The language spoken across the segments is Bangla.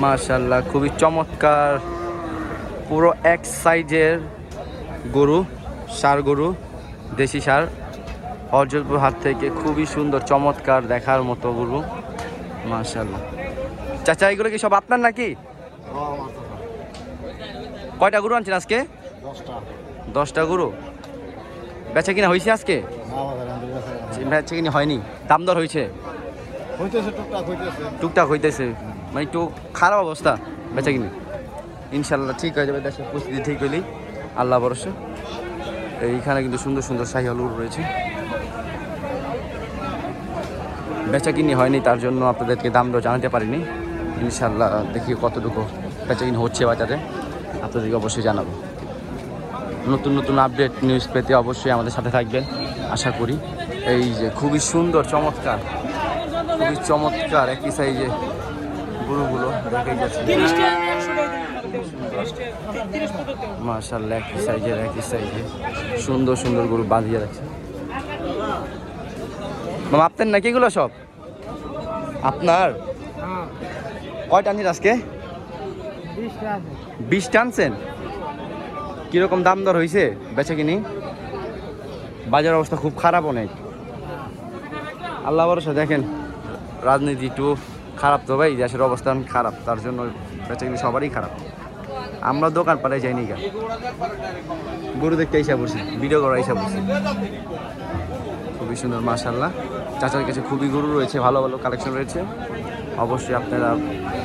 মাশাআল্লাহ, খুবই চমৎকার, পুরো এক সাইজের গরু, ষাঁড় গরু, দেশি ষাঁড়, হরজতপুর হাট থেকে খুবই সুন্দর চমৎকার দেখার মতো গরু। মাশাআল্লাহ। চাচা, এগুলো কি সব আপনার নাকি? কয়টা গরু আনছেন আজকে? 10টা গরু। বেচা কিনা হয়েছে আজকে? বেচা কিনা হয়নি, দাম দর হয়েছে? টুকটাক হইতেছে, মানে একটু খারাপ অবস্থা বেচা কিনি। ইনশাল্লাহ ঠিক হয়ে যাবে, দেশের পরিস্থিতি ঠিক হইলেই আল্লাহ ভরসা। এইখানে কিন্তু সুন্দর সুন্দর শাহিওয়াল গরু রয়েছে। বেচা কিনি হয়নি, তার জন্য আপনাদেরকে দাম দর জানাতে পারিনি। ইনশাল্লাহ দেখি কতটুকু বেচা কিনি হচ্ছে বাজারে, আপনাদেরকে অবশ্যই জানাবো। নতুন নতুন আপডেট নিউজ পেতে অবশ্যই আমাদের সাথে থাকবেন আশা করি। এই যে খুবই সুন্দর চমৎকার, খুবই চমৎকার একই সাইজে গরুগুলো দেখে গেছে। মাশাআল্লাহ, একই সাইজে সুন্দর সুন্দর গরু বাঁধিয়ে রাখছে। মামা, আপনার নাকি এগুলো সব? আপনার কয়টা আনছেন আজকে? 20টা আনছেন। কিরকম দাম দর হয়েছে বেচা কিনি? বাজার অবস্থা খুব খারাপ অনেক, আল্লাহ ভরসা। দেখেন রাজনীতি একটু খারাপ তো ভাই, দেশের অবস্থান খারাপ, তার জন্য বেচা কিনি সবারই খারাপ। আমরা দোকান পাড়ায় যাইনি গা, গরু দেখতে হিসাব করছি, ভিডিও করা হিসাব করছি। খুবই সুন্দর মাশাআল্লাহ। চাচার কাছে খুবই গরু রয়েছে, ভালো ভালো কালেকশন রয়েছে। অবশ্যই আপনারা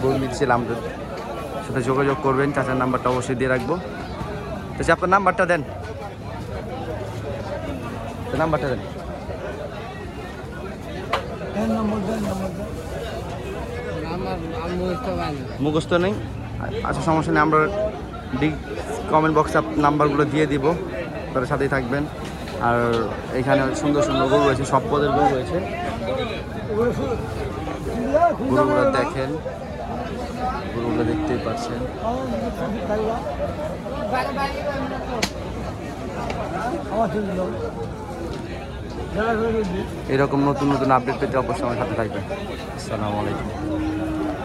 গরু নিচ্ছেন, আমাদের সাথে যোগাযোগ করবেন। চাচার নাম্বারটা অবশ্যই দিয়ে রাখবো। চাচা, আপনার নাম্বারটা দেন, নাম্বারটা দেন। মুখস্থ নেই? আচ্ছা, সমস্যা নেই, আমরা কমেন্ট বক্সে নাম্বারগুলো দিয়ে দিব, তাদের সাথেই থাকবেন। আর এখানে সুন্দর সুন্দর গরু রয়েছে, সব পদের গরু রয়েছে। গরুগুলো দেখেন, গরুগুলো দেখতেই পাচ্ছেন। এরকম নতুন নতুন আপডেট পেতে অবশ্যই আমার সাথে থাকবেন। আসসালামু আলাইকুম।